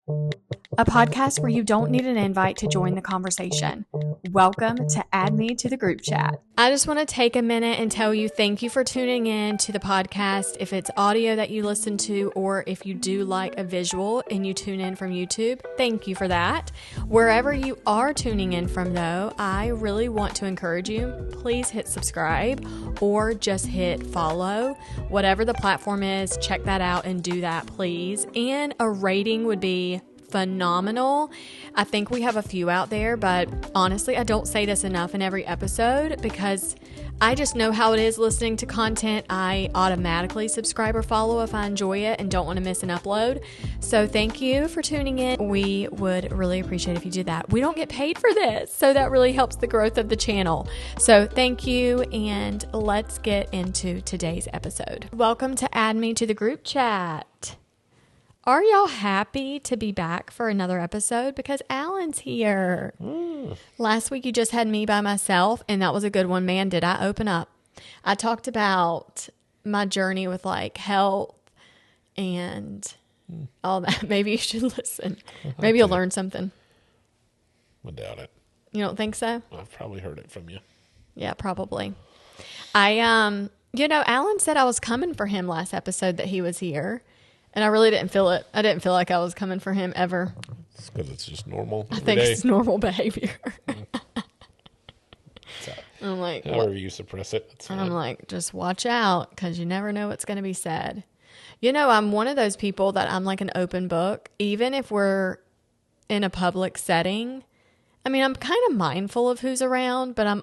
a podcast where you don't need an invite to join the conversation. Welcome to Add Me to the Group Chat. I just want to take a minute and tell you thank you for tuning in to the podcast. If it's audio that you listen to, or if you do like a visual and you tune in from YouTube, thank you for that. Wherever you are tuning in from, though, I really want to encourage you, please hit subscribe or just hit follow. Whatever the platform is, check that out and do that, please. And a rating would be phenomenal. I think we have a few out there, but honestly, I don't say this enough in every episode because I just know how it is listening to content. I automatically subscribe or follow if I enjoy it and don't want to miss an upload. So thank you for tuning in. We would really appreciate if you did that. We don't get paid for this, so that really helps the growth of the channel. So thank you, and let's get into today's episode. Welcome to Add Me to the Group Chat. Are y'all happy to be back for another episode? Because Alan's here. Last week you just had me by myself, and that was a good one. Man, did I open up. I talked about my journey with like health and all that. Maybe you should listen. Maybe you'll learn something. I doubt it. You don't think so? I've probably heard it from you. Yeah, probably. Alan said I was coming for him last episode that he was here. And I really didn't feel it. I didn't feel like I was coming for him ever. It's because it's just normal. I think it's normal behavior. I'm like, however you suppress it. It's fine. I'm like, just watch out because you never know what's going to be said. I'm one of those people that I'm like an open book. Even if we're in a public setting, I mean, I'm kind of mindful of who's around, but I'm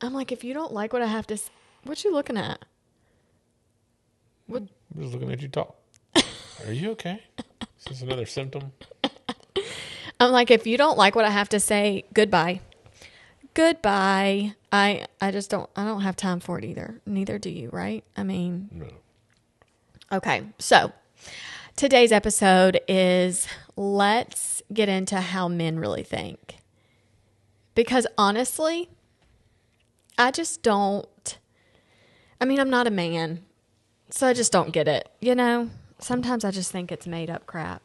like, if you don't like what I have to say, what you looking at? What? I'm just looking at you talk. Are you okay? Is this another symptom? I'm like, if you don't like what I have to say, goodbye. Goodbye. I don't have time for it either. Neither do you, right? I mean. No. Okay. So today's episode is let's get into how men really think. Because honestly, I'm not a man. So I just don't get it, Sometimes I just think it's made up crap,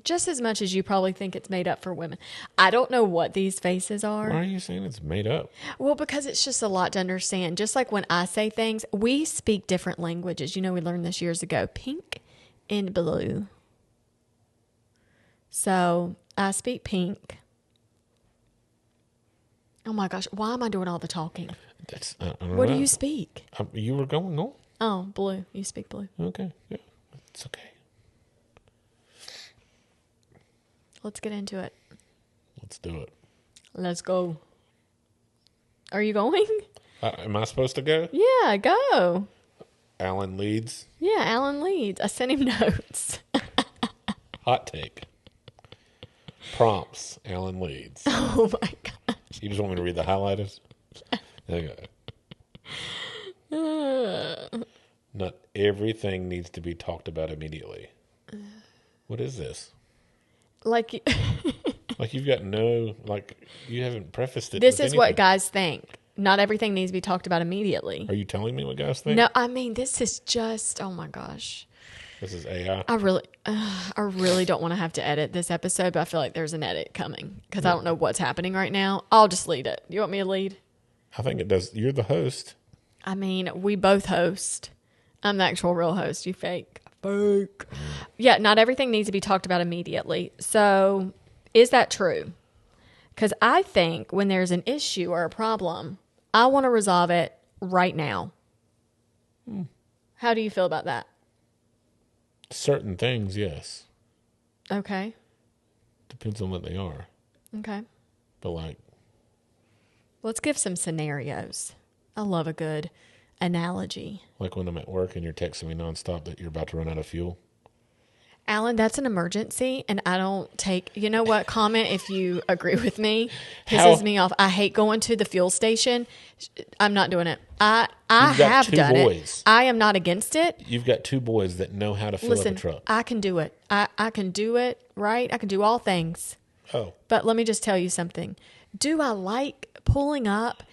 Just as much as you probably think it's made up for women. I don't know what these faces are. Why are you saying it's made up? Well, because it's just a lot to understand. Just like when I say things, we speak different languages. We learned this years ago, pink and blue. So I speak pink. Oh my gosh, why am I doing all the talking? What do you speak? You were going on. Oh, blue. You speak blue. Okay. Yeah. It's okay. Let's get into it. Let's do it. Let's go. Are you going? Am I supposed to go? Yeah, go. Alan leads. Yeah, Alan leads. I sent him notes. Hot take. Prompts. Alan leads. Oh my gosh. You just want me to read the highlighters? Okay. Not everything needs to be talked about immediately. What is this? Like you've got you haven't prefaced it. This is anything. what guys think. Not everything needs to be talked about immediately. Are you telling me what guys think? No, I mean, this is just, oh my gosh. This is AI. I really don't want to have to edit this episode, but I feel like there's an edit coming because I don't know what's happening right now. I'll just lead it. You want me to lead? I think it does. You're the host. I mean, we both host. I'm the actual real host. You fake. Yeah, not everything needs to be talked about immediately. So is that true? Because I think when there's an issue or a problem, I want to resolve it right now. How do you feel about that? Certain things, yes. Okay. Depends on what they are. Okay. But let's give some scenarios. I love a good analogy. Like when I'm at work and you're texting me nonstop that you're about to run out of fuel. Alan, that's an emergency, and I don't take, comment if you agree with me. Pisses me off. I hate going to the fuel station. I'm not doing it. I have done it. I am not against it. You've got two boys that know how to fill up a truck. I can do it. I can do it, right? I can do all things. Oh. But let me just tell you something. Do I like pulling up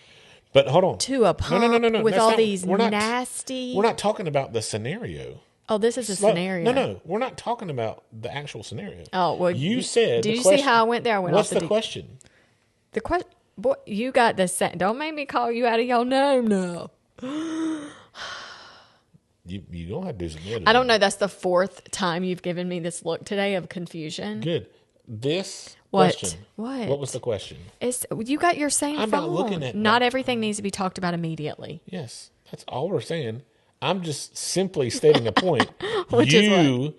But hold on. to a pump with all these nasty... We're not talking about the scenario. Oh, this is a scenario. No. We're not talking about the actual scenario. Oh, well. You said. Did you see how I went there? I went What's off the question? The question. Boy, you got the same. Don't make me call you out of your name now. You don't have to do some editing. I don't know. That's the 4th time you've given me this look today of confusion. Good. This What? question. What was the question? You got your same I'm phone. not looking at Not that. everything needs to be talked about immediately. Yes, that's all we're saying. I'm just simply stating a point. Which is what?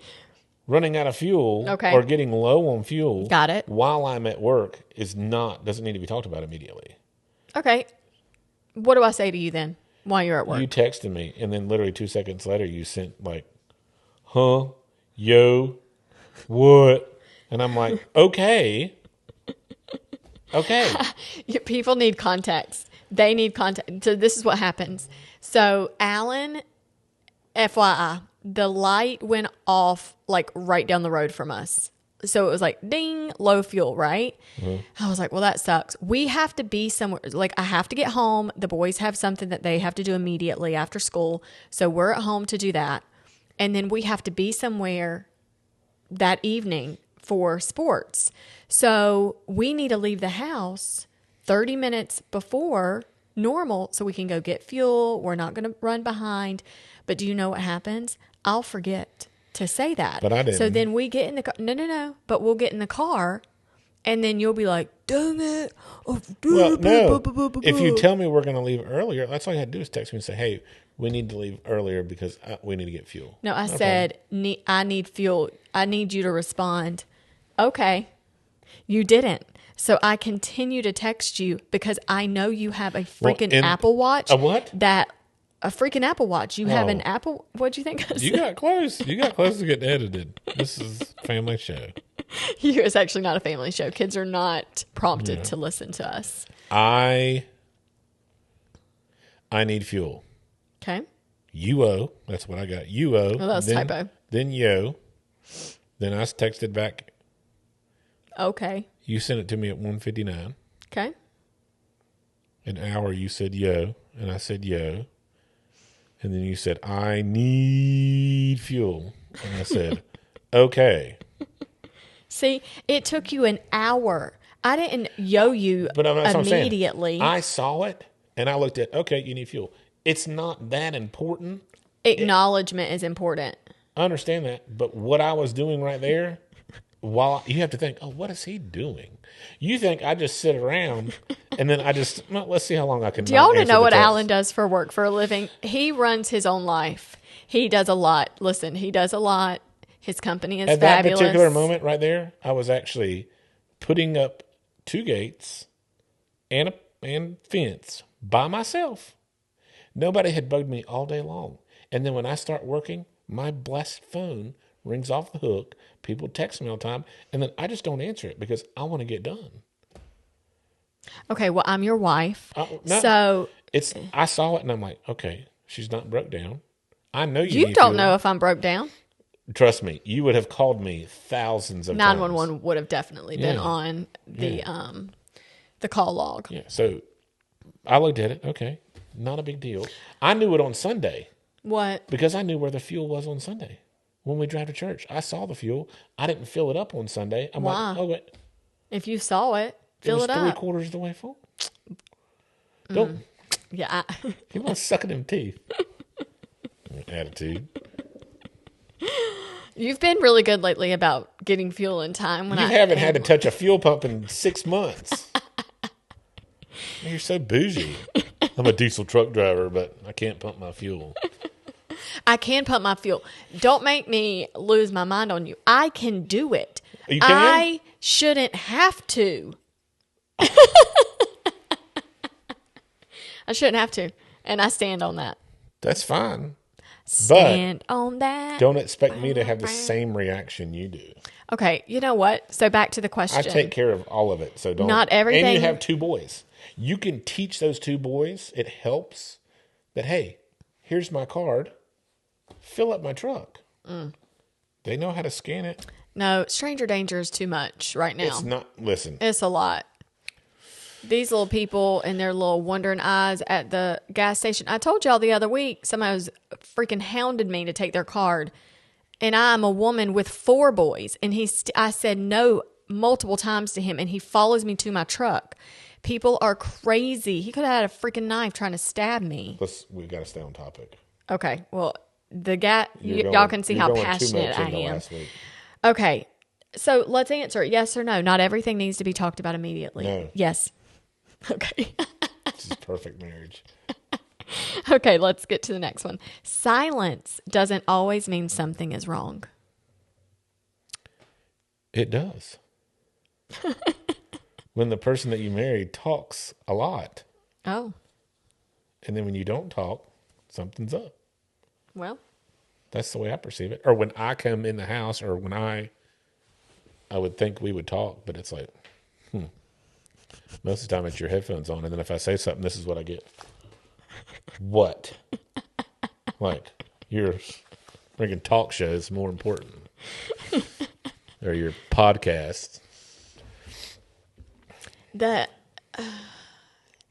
Running out of fuel Okay. or getting low on fuel. Got it. While I'm at work doesn't need to be talked about immediately. Okay. What do I say to you then while you're at work? You texted me, and then literally 2 seconds later, you sent like, "Huh, yo, what?" And I'm like, "Okay." People need context. They need context. So this is what happens. So Alan, FYI, the light went off like right down the road from us. So it was like, ding, low fuel, right? Mm-hmm. I was like, well, that sucks. We have to be somewhere. Like, I have to get home. The boys have something that they have to do immediately after school. So we're at home to do that. And then we have to be somewhere that evening for sports. So we need to leave the house 30 minutes before normal so we can go get fuel. We're not going to run behind. But do you know what happens? I'll forget to say that. But I didn't. So then we get in the car. No. But we'll get in the car and then you'll be like, dang it. Well, no. If you tell me we're going to leave earlier, that's all you had to do is text me and say, hey, we need to leave earlier because we need to get fuel. No, I said, I need fuel. I need you to respond. Okay. You didn't. So I continue to text you because I know you have a freaking Apple Watch. A what? A freaking Apple Watch. You have an Apple. What'd you think? You got close. You got close to getting edited. This is a family show. It's actually not a family show. Kids are not prompted to listen to us. I need fuel. Okay. UO. That's what I got. UO. Oh, that was typo. Then yo. Then I texted back. Okay. You sent it to me at 1:59. Okay. An hour you said yo, and I said yo. And then you said, I need fuel. And I said, okay. See, it took you an hour. I didn't yo you immediately. I saw it, and I looked at, okay, you need fuel. It's not that important. Acknowledgement is important. I understand that. But what I was doing right there, you have to think, oh, what is he doing? You think I just sit around and then let's see how long I can. Do y'all want to know what Alan does for work for a living? He runs his own life. He does a lot. Listen, he does a lot. His company is fabulous. At that particular moment right there, I was actually putting up 2 gates and fence by myself. Nobody had bugged me all day long. And then when I start working, my blessed phone rings off the hook. People text me all the time. And then I just don't answer it because I want to get done. Okay, well, I'm your wife. No, so I saw it and I'm like, okay, she's not broke down. I know you don't know if I'm broke down. Trust me, you would have called me thousands of 911 times. would have definitely been on the call log. Yeah, so I looked at it. Okay, not a big deal. I knew it on Sunday. What? Because I knew where the fuel was on Sunday. When we drive to church, I saw the fuel. I didn't fill it up on Sunday. I'm like, oh, wait. If you saw it, fill it up. It was 3/4 of the way full. Don't. Yeah. He wants sucking them teeth. Attitude. You've been really good lately about getting fuel in time. You haven't had to touch a fuel pump in 6 months. You're so bougie. I'm a diesel truck driver, but I can't pump my fuel. I can pump my fuel. Don't make me lose my mind on you. I can do it. You can? I shouldn't have to. I shouldn't have to. And I stand on that. That's fine. Stand on that. Don't expect me to have the same reaction you do. Okay, you know what? So back to the question. I take care of all of it. So don't. Not everything. And you have 2 boys. You can teach those 2 boys. It helps that, hey, here's my card. Fill up my truck. They know how to scan it. No, stranger danger is too much right now. It's not. Listen. It's a lot. These little people and their little wondering eyes at the gas station. I told y'all the other week, somebody was freaking hounded me to take their card. And I'm a woman with 4 boys. And I said no multiple times to him. And he follows me to my truck. People are crazy. He could have had a freaking knife trying to stab me. We got to stay on topic. Okay. Well, y'all can see how passionate I am. Okay. So let's answer it. Yes or no. Not everything needs to be talked about immediately. No. Yes. Okay. This is perfect marriage. Okay. Let's get to the next one. Silence doesn't always mean something is wrong. It does. When the person that you married talks a lot. Oh. And then when you don't talk, something's up. Well. That's the way I perceive it. Or when I come in the house, or when I would think we would talk, but it's like, most of the time it's your headphones on, and then if I say something, this is what I get. What? Like, your freaking talk show is more important. Or your podcast.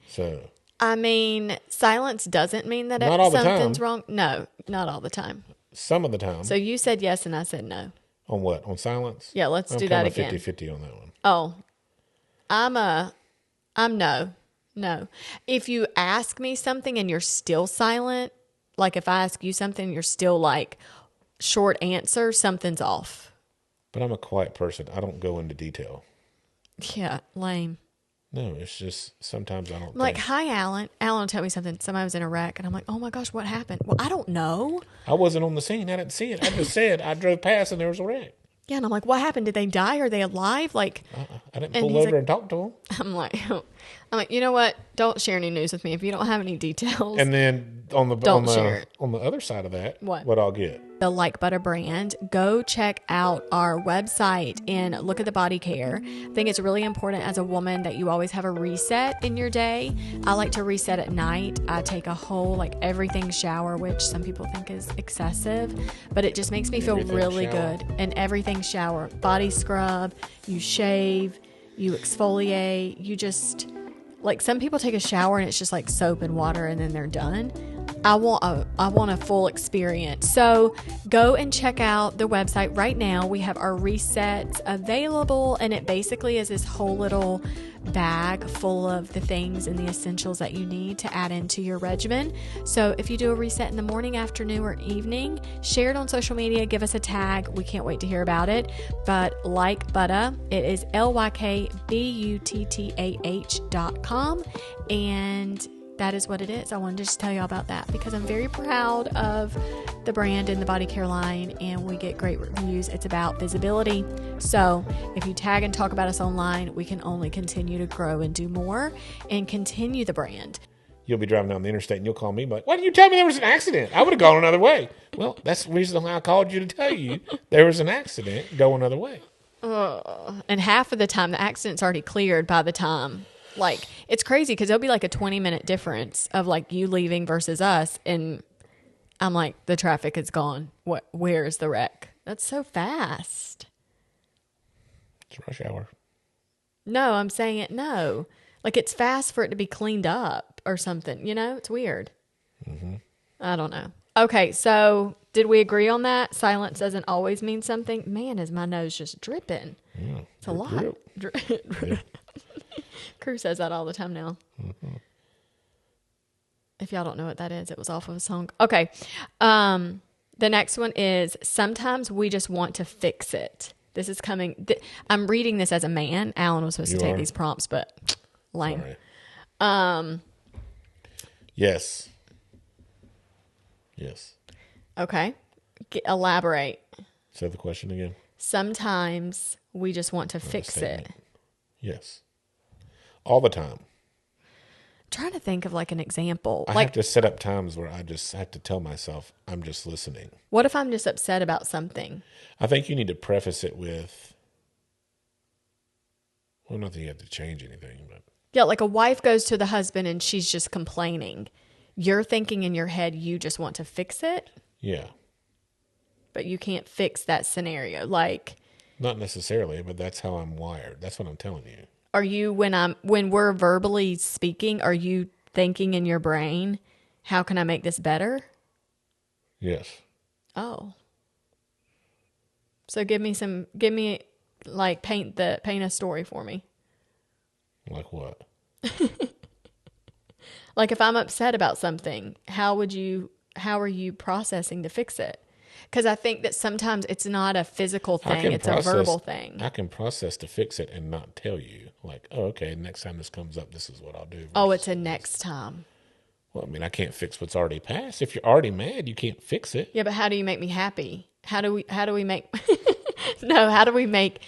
So. I mean, silence doesn't mean that something's wrong. No, not all the time. Some of the time. So you said yes and I said no. On what? On silence? Yeah, let's do that again. I'm 50-50 on that one. Oh, I'm no. No. If you ask me something and you're still silent, like if I ask you something, you're still like short answer, something's off. But I'm a quiet person. I don't go into detail. Yeah, lame. No, it's just sometimes I don't I'm like, hi, Alan. Alan will tell me something. Somebody was in a wreck. And I'm like, oh, my gosh, what happened? Well, I don't know. I wasn't on the scene. I didn't see it. I just said I drove past and there was a wreck. Yeah, and I'm like, what happened? Did they die? Are they alive? Like, I didn't pull over and talk to them. I'm like, you know what? Don't share any news with me if you don't have any details. And then on the other side of that, what I'll get. The Like Butter brand, go check out our website and look at the body care. I think it's really important as a woman that you always have a reset in your day. I like to reset at night. I take a whole everything shower, which some people think is excessive, but it just makes me feel really good. An everything shower, body scrub, you shave, you exfoliate, you just some people take a shower and it's just like soap and water and then they're done. I want a full experience. So go and check out the website right now. We have our resets available, and it basically is this whole little bag full of the things and the essentials that you need to add into your regimen. So if you do a reset in the morning, afternoon, or evening, share it on social media, give us a tag. We can't wait to hear about it. But Like Butter, it is LYKBUTTAH.com, and that is what it is. I wanted to just tell you about that because I'm very proud of the brand and the body care line, and we get great reviews. It's about visibility. So if you tag and talk about us online, we can only continue to grow and do more and continue the brand. You'll be driving down the interstate and you'll call me like, why didn't you tell me there was an accident? I would have gone another way. Well, that's the reason why I called you to tell you there was an accident. Go another way. And half of the time, the accident's already cleared by the time. It's crazy because there'll be a 20-minute difference of you leaving versus us. And I'm like, the traffic is gone. Where is the wreck? That's so fast. It's rush hour. No, I'm saying it. No. It's fast for it to be cleaned up or something. It's weird. Mm-hmm. I don't know. Okay. So did we agree on that? Silence doesn't always mean something. Man, is my nose just dripping. Yeah, it's a lot. Yeah. Crew says that all the time now. Mm-hmm. If y'all don't know what that is, it was off of a song. Okay. The next one is sometimes we just want to fix it. This is coming. I'm reading this as a man. Alan was supposed to take these prompts, but lame. Right. Yes. Yes. Okay. Elaborate. Say the question again. Sometimes we just want to fix it. Yes. All the time. I'm trying to think of an example. I have to set up times where I just have to tell myself, I'm just listening. What if I'm just upset about something? I think you need to preface it with, well, not that you have to change anything, but. Yeah, a wife goes to the husband and she's just complaining. You're thinking in your head, you just want to fix it? Yeah. But you can't fix that scenario. Not necessarily, but that's how I'm wired. That's what I'm telling you. Are you, when we're verbally speaking, are you thinking in your brain, how can I make this better? Yes. Oh. So give me like paint a story for me. Like what? Like if I'm upset about something, how are you processing to fix it? Because I think that sometimes it's not a physical thing, it's a verbal thing. I can process to fix it and not tell you. Like, oh, okay, next time this comes up, this is what I'll do. Oh, it's a next time. Well, I mean, I can't fix what's already passed. If you're already mad, you can't fix it. Yeah, but how do you make me happy? How do we make No, how do we make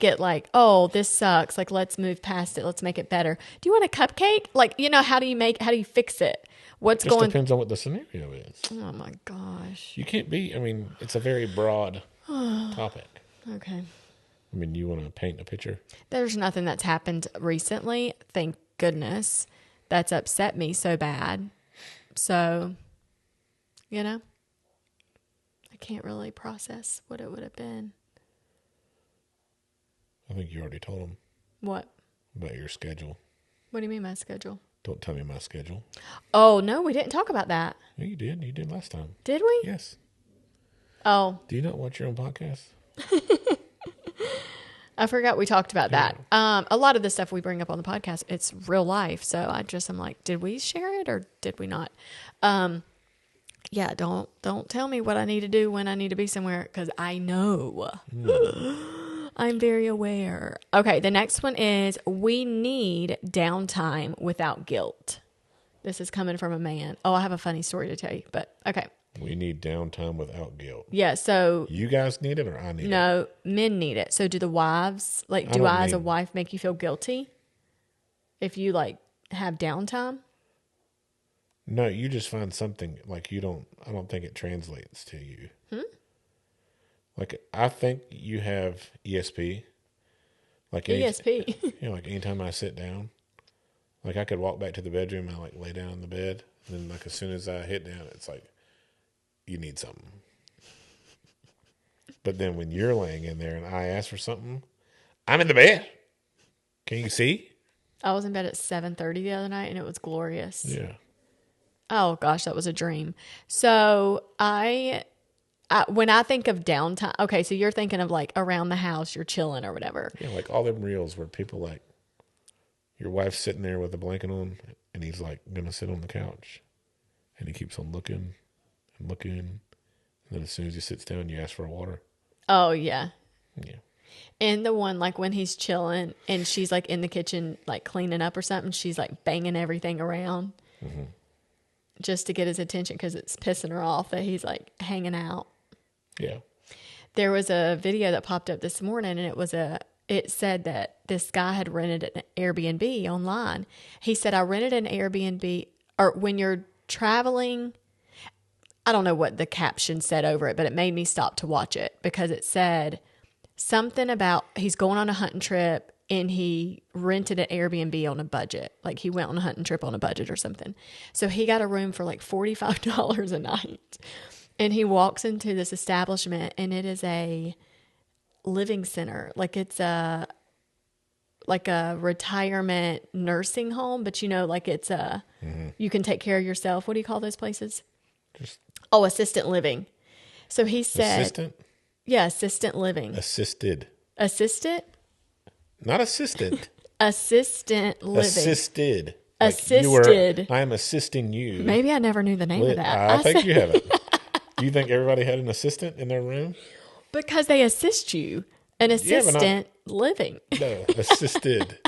it like, oh, this sucks, like let's move past it, let's make it better. Do you want a cupcake? Like, how do you fix it? It just depends on what the scenario is. Oh my gosh. You can't be, I mean, it's a very broad topic. Okay. I mean, you want to paint a picture? There's nothing that's happened recently, thank goodness, that's upset me so bad. So, I can't really process what it would have been. I think you already told them. What? About your schedule. What do you mean my schedule? Don't tell me my schedule. Oh, no, we didn't talk about that. Yeah, you did. You did last time. Did we? Yes. Oh. Do you not watch your own podcast? I forgot we talked about that. A lot of the stuff we bring up on the podcast, it's real life. So I'm like, did we share it or did we not? Yeah, don't tell me what I need to do when I need to be somewhere because I know. I'm very aware. Okay, the next one is we need downtime without guilt. This is coming from a man. Oh, I have a funny story to tell you, but okay. We need downtime without guilt. Yeah, so... You guys need it or I need it? No, men need it. So do the wives, do I as a wife make you feel guilty if you, have downtime? No, you just find something, I don't think it translates to you. I think you have ESP. ESP? Anytime I sit down, I could walk back to the bedroom and I, lay down in the bed. And then, as soon as I hit down, it's you need something. But then when you're laying in there and I ask for something, I'm in the bed. Can you see? I was in bed at 7:30 the other night and it was glorious. Yeah. Oh gosh, that was a dream. So when I think of downtime, okay, so you're thinking of around the house, you're chilling or whatever. Yeah, all them reels where people your wife's sitting there with a blanket on and he's going to sit on the couch and he keeps on looking and looking. And then as soon as he sits down, you ask for water. Oh, yeah. Yeah. And the one, when he's chilling and she's in the kitchen, cleaning up or something, she's banging everything around just to get his attention because it's pissing her off that he's hanging out. Yeah. There was a video that popped up this morning and it said that this guy had rented an Airbnb online. He said, I rented an Airbnb, or when you're traveling, I don't know what the caption said over it, but it made me stop to watch it because it said something about he's going on a hunting trip and he rented an Airbnb on a budget. He went on a hunting trip on a budget or something. So he got a room for $45 a night. And he walks into this establishment and it is a living center. It's a retirement nursing home, but it's you can take care of yourself. What do you call those places? Assistant living. So he said... Assistant? Yeah, assistant living. Assisted. Assistant? Not assistant. Assistant living. Assisted. Assisted. I am assisting you. Maybe I never knew the name of that. I think you haven't. Do you think everybody had an assistant in their room? Because they assist you. An assistant living. No, assisted.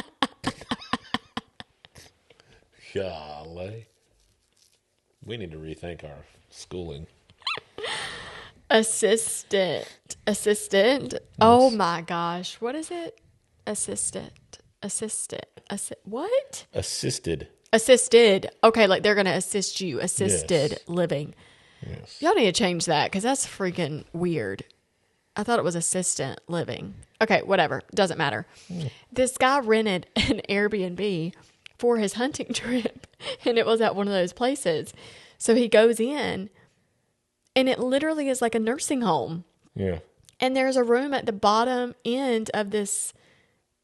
Golly. We need to rethink our schooling. Assistant. Oh my gosh. What is it? Assistant. What? Assisted. Okay, they're going to assist you. Assisted living. Yes. Y'all need to change that because that's freaking weird. I thought it was assistant living. Okay, whatever. Doesn't matter. This guy rented an Airbnb for his hunting trip, and it was at one of those places. So he goes in, and it literally is like a nursing home. Yeah. And there's a room at the bottom end of this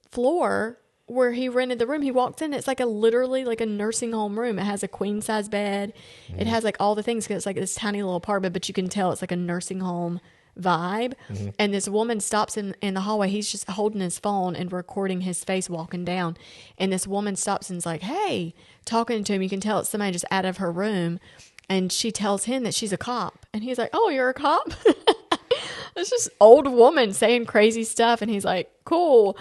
floor where he rented the room, he walks in, it's like literally like a nursing home room. It has a queen size bed. It has like all the things, because it's like this tiny little apartment, but you can tell it's like a nursing home vibe. And this woman stops in the hallway. He's just holding his phone and recording his face walking down. And this woman stops and is like, hey, talking to him. You can tell it's somebody just out of her room. And she tells him that she's a cop. And he's like, oh, you're a cop? It's just old woman saying crazy stuff. And he's like, cool.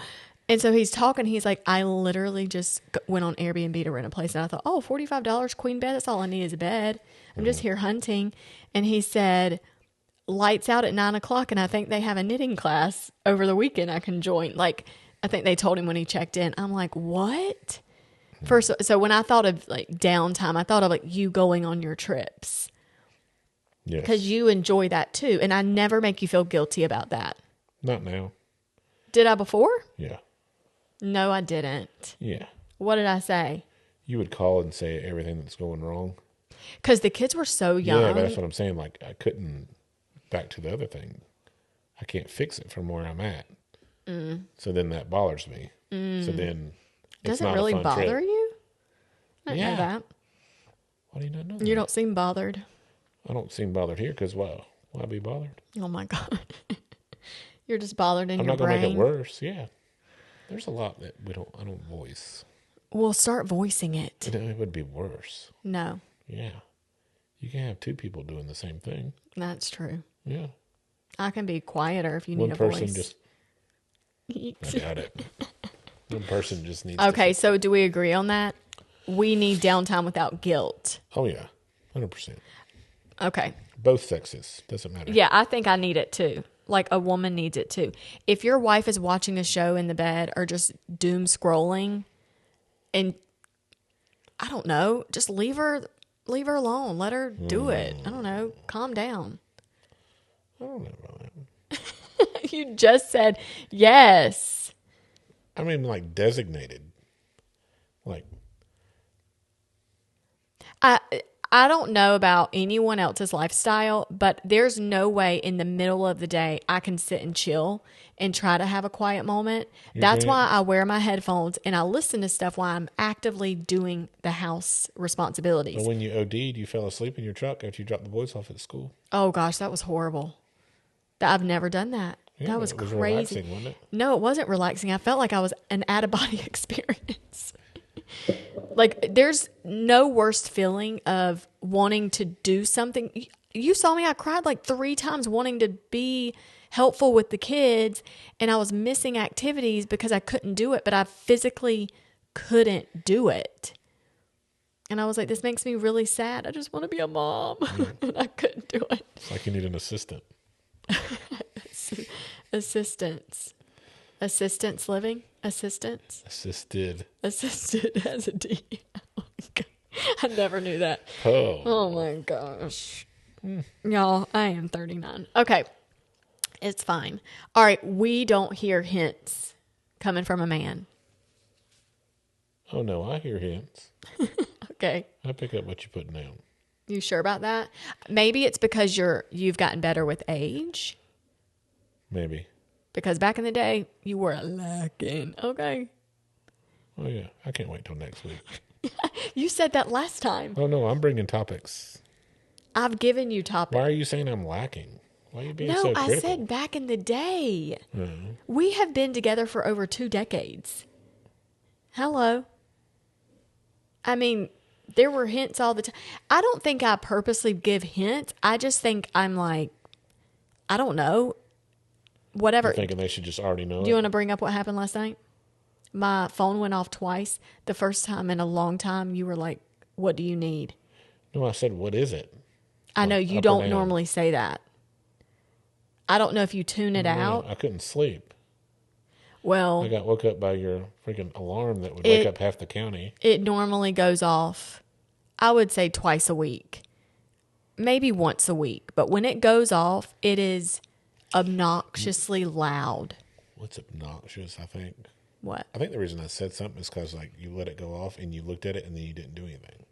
And so he's talking. He's like, I literally just went on Airbnb to rent a place. And I thought, oh, $45 queen bed. That's all I need is a bed. I'm just here hunting. And he said, lights out at 9:00. And I think they have a knitting class over the weekend I can join. Like, I think they told him when he checked in. I'm like, what? First, so when I thought of like downtime, I thought of like you going on your trips. Yes. Because you enjoy that too. And I never make you feel guilty about that. Not now. Did I before? Yeah. No, I didn't. Yeah. What did I say? You would call and say everything that's going wrong. Because the kids were so young. Yeah, but that's what I'm saying. Like, I couldn't, back to the other thing, I can't fix it from where I'm at. So then that bothers me. So then Does it really bother you? I didn't know that. Why do you not know that? You don't seem bothered. I don't seem bothered here because why be bothered? Oh my God. You're just bothered in I'm your not going to brain. make it worse. Yeah. There's a lot that I don't voice. Well, start voicing it. It would be worse. No. Yeah. You can have two people doing the same thing. That's true. Yeah. I can be quieter if you need One a person voice. just... I doubt it. One person just needs Okay, so do we agree on that? We need downtime without guilt. Oh, yeah. 100%. Okay. Both sexes. Doesn't matter. Yeah, I think I need it too. Like a woman needs it too. If your wife is watching a show in the bed or just doom scrolling, and I don't know, just leave her alone. Let her do it. I don't know. Calm down. I don't know about that. You just said yes. I mean, like, designated. Like... I don't know about anyone else's lifestyle, but there's no way in the middle of the day I can sit and chill and try to have a quiet moment. That's why I wear my headphones and I listen to stuff while I'm actively doing the house responsibilities. But when you OD'd, you fell asleep in your truck after you dropped the boys off at school. Oh gosh, that was horrible. I've never done that. Yeah, that was it was crazy. relaxing, wasn't it? No, it wasn't relaxing. I felt like I was an out-of-body experience. Like, there's no worse feeling of wanting to do something. You saw me, I cried like 3 times wanting to be helpful with the kids, and I was missing activities because I couldn't do it, but I physically couldn't do it. And I was like, this makes me really sad. I just want to be a mom. And I couldn't do it. It's like you need an assistant. Assistance living? Assistance? Assisted. Assisted has a D. Oh my God. I never knew that. Oh my gosh. Y'all, I am 39. Okay. It's fine. All right. We don't hear hints coming from a man. Oh no, I hear hints. Okay. I pick up what you're putting down. You sure about that? Maybe it's because you've gotten better with age. Maybe. Because back in the day, you were lacking. Okay. Oh yeah, I can't wait till next week. You said that last time. Oh no, I'm bringing topics. I've given you topics. Why are you saying I'm lacking? Why are you being so No, critical? I said back in the day. Mm-hmm. We have been together for over 2 decades. Hello. I mean, there were hints all the time. I don't think I purposely give hints. I just think I'm like, I don't know. Whatever. You're thinking they should just already know. Do you want to bring up what happened last night? My phone went off twice. The first time in a long time, you were like, what do you need? No, I said, what is it? I know you don't normally say that. I don't know if you tune it out. I couldn't sleep. Well, I got woke up by your freaking alarm that would wake up half the county. It normally goes off, I would say twice a week, maybe once a week. But when it goes off, it is obnoxiously loud. What's obnoxious, I think? What? I think the reason I said something is because like you let it go off and you looked at it and then you didn't do anything.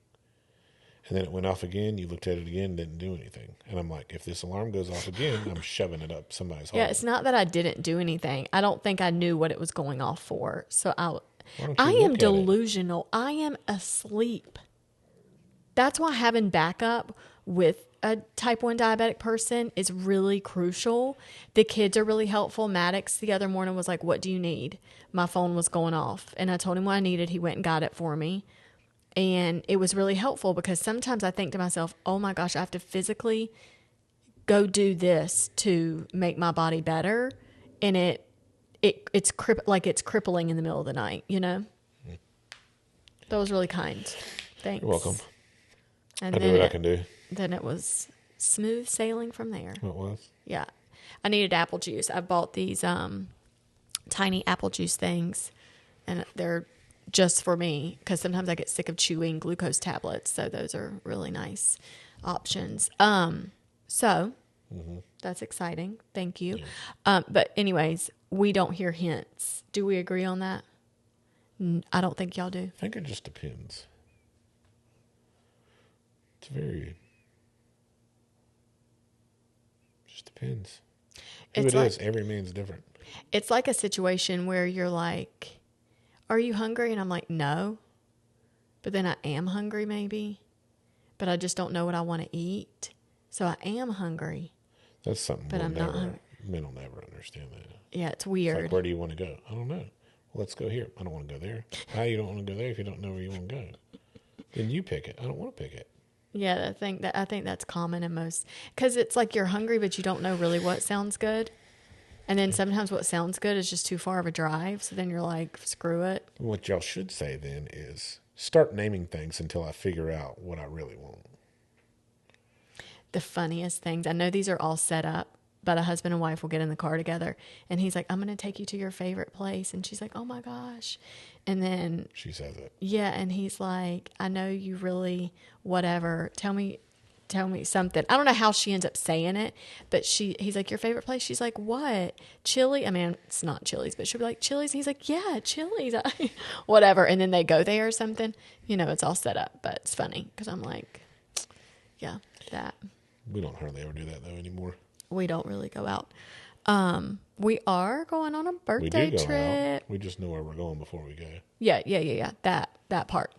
And then it went off again, you looked at it again, didn't do anything. And I'm like, if this alarm goes off again, I'm shoving it up somebody's hole. Yeah, it's not that I didn't do anything. I don't think I knew what it was going off for. So Why don't you I look am at it? delusional. I am asleep. That's why having backup with a type 1 diabetic person is really crucial. The kids are really helpful. Maddox the other morning was like, what do you need? My phone was going off. And I told him what I needed. He went and got it for me. And it was really helpful because sometimes I think to myself, oh my gosh, I have to physically go do this to make my body better. And it's crippling in the middle of the night, you know? That was really kind. Thanks. You're welcome. And I do what I can do. Then it was smooth sailing from there. What was? Yeah. I needed apple juice. I bought these tiny apple juice things, and they're just for me because sometimes I get sick of chewing glucose tablets. So those are really nice options. So that's exciting. Thank you. Yeah. But anyways, we don't hear hints. Do we agree on that? I don't think y'all do. I think it just depends. It's just depends. Who It's it like, is, every man's different. It's like a situation where you're like, are you hungry? And I'm like, no. But then I am hungry maybe. But I just don't know what I want to eat. So I am hungry. That's something But I'm not hungry. Men will never understand that. Yeah, it's weird. It's like, where do you want to go? I don't know. Well, let's go here. I don't want to go there. How you don't want to go there if you don't know where you want to go? Then you pick it. I don't want to pick it. Yeah, I think that's common in most, because it's like you're hungry, but you don't know really what sounds good. And then sometimes what sounds good is just too far of a drive. So then you're like, screw it. What y'all should say then is start naming things until I figure out what I really want. The funniest things, I know these are all set up, but a husband and wife will get in the car together and he's like, I'm going to take you to your favorite place. And she's like, oh my gosh. And then She says it. yeah. And he's like, I know you really, whatever. Tell me something. I don't know how she ends up saying it, but he's like, your favorite place? She's like, what? Chili? I mean, it's not Chili's, but she'll be like, Chili's. And he's like, yeah, Chili's. Whatever. And then they go there or something. You know, it's all set up, but it's funny because I'm like, yeah, that. We don't hardly ever do that though anymore. We don't really go out. We are going on a birthday We do go trip. out. We just know where we're going before we go. Yeah. That part.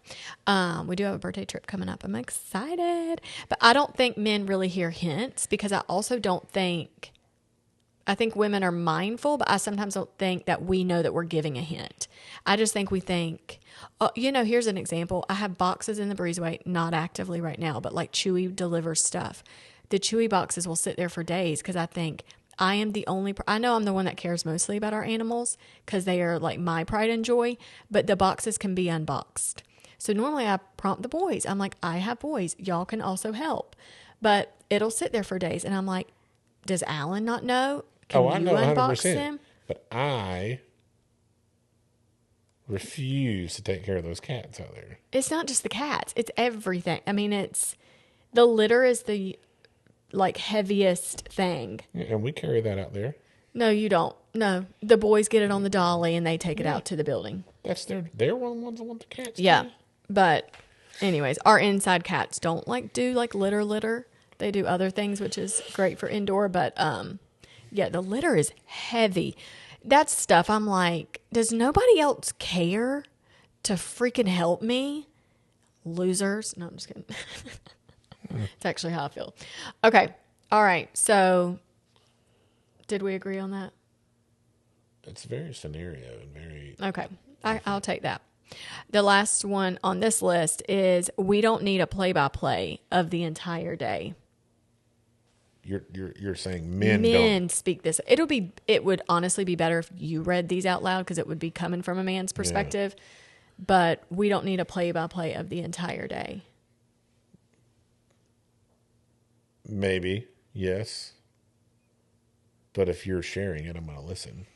We do have a birthday trip coming up. I'm excited. But I don't think men really hear hints because I also don't think, I think women are mindful, but I sometimes don't think that we know that we're giving a hint. I just think we think, here's an example. I have boxes in the breezeway, not actively right now, but like Chewy delivers stuff. The Chewy boxes will sit there for days because I think I am the only, I know I'm the one that cares mostly about our animals because they are like my pride and joy, but the boxes can be unboxed. So normally I prompt the boys. I'm like, I have boys. Y'all can also help. But it'll sit there for days. And I'm like, does Alan not know? Can I you know unbox 100%. him? But I refuse to take care of those cats out there. It's not just the cats. It's everything. I mean, the litter is the like heaviest thing. Yeah, and we carry that out there. No, you don't. No, the boys get it on the dolly and they take it out to the building. That's they're one of the ones that want the cats. Yeah. Too. But anyways, our inside cats don't do litter. They do other things, which is great for indoor. But yeah, the litter is heavy. That's stuff I'm like, does nobody else care to freaking help me? Losers. No, I'm just kidding. It's actually how I feel. Okay. All right. So did we agree on that? It's very scenario and very... Okay. I'll take that. The last one on this list is we don't need a play-by-play of the entire day. You're saying men don't speak this. It would honestly be better if you read these out loud because it would be coming from a man's perspective. Yeah. But we don't need a play-by-play of the entire day. Maybe, yes. But if you're sharing it, I'm going to listen.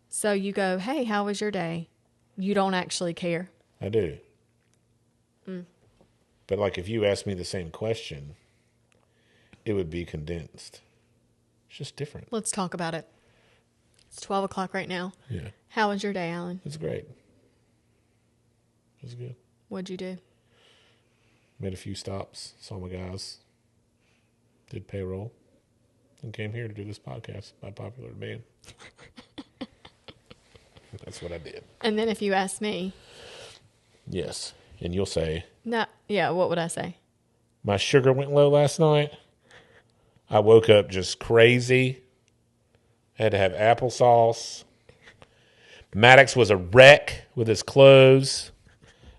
So you go, hey, how was your day? You don't actually care. I do. But like if you ask me the same question, it would be condensed. It's just different. Let's talk about it. It's 12 o'clock right now. Yeah. How was your day, Alan? It's great. It was good. What'd you do? Made a few stops, saw my guys, did payroll, and came here to do this podcast by popular demand. That's what I did. And then if you ask me. Yes. And you'll say. No. Yeah, what would I say? My sugar went low last night. I woke up just crazy. Had to have applesauce. Maddox was a wreck with his clothes.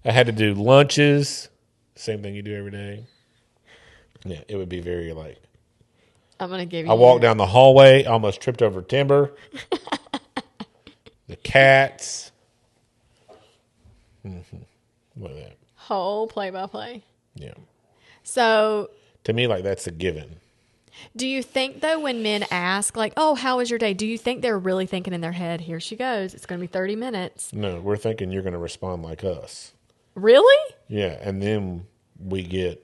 I had to do lunches. Same thing you do every day. Yeah, it would be very like. I'm going to give you. I walked down the hallway, almost tripped over timber. The cats. Look at that. Whole play-by-play. Yeah. So. To me, like, that's a given. Do you think, though, when men ask, like, oh, how was your day? Do you think they're really thinking in their head, here she goes, it's going to be 30 minutes? No, we're thinking you're going to respond like us. Really? Yeah, and then we're